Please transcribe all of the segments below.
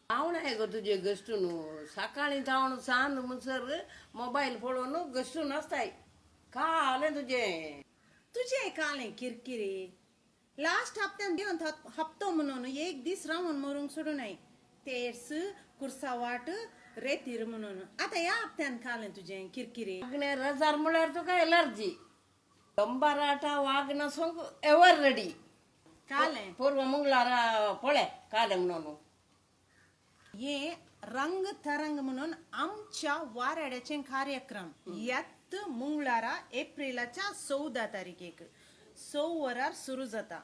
आवणाय ग तुझे गस्टून सकाळी जाऊन सांद मुसर मोबाईल पळून गस्टून असताय का आले तुझे काले किरकिरे लास्ट हप्त्यान देऊन हप्तो म्हणून एक दिस राहून मरून सोडू नाही तेर्स कुर्सा वाट रेतीर म्हणून आता या हप्त्यान काले तुझे किरकिरे रजार मुळ्यार तुका एलर्जी कंबाराटा वागना सोंग एवर रेडी काले पूर्व मंगळारा पोळे काले म्हणून ये रंग तरंग म्हणून आमच्या वाराड्याचे कार्यक्रम यात मंगळारा एप्रिलाच्या 14 तारखेक 6 वरार सुरू जाता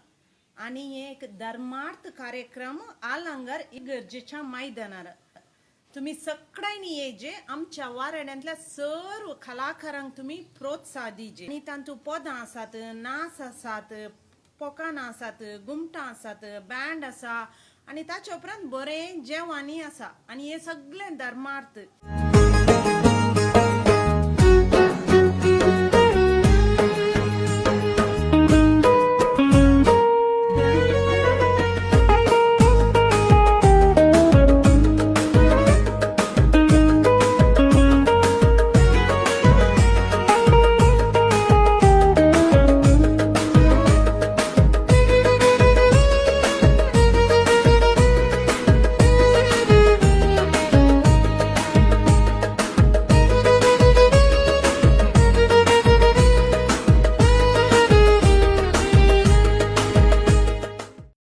आणि एक धर्मार्थ कार्यक्रम आलांगर इगर्जेच्या मैदानार तुम्ही सगळ्यांनी येजे आमच्या वाराड्यांतल्या सर्व कलाकारांक तुम्ही प्रोत्साह दिजे आणि तांतू पदां आसात नाच आसात पोकान आसात घुमटां आसात बँड आसा आणि ताच्या उपरांत बरें जेवणी आसा आणि हे सगळे धर्मार्थ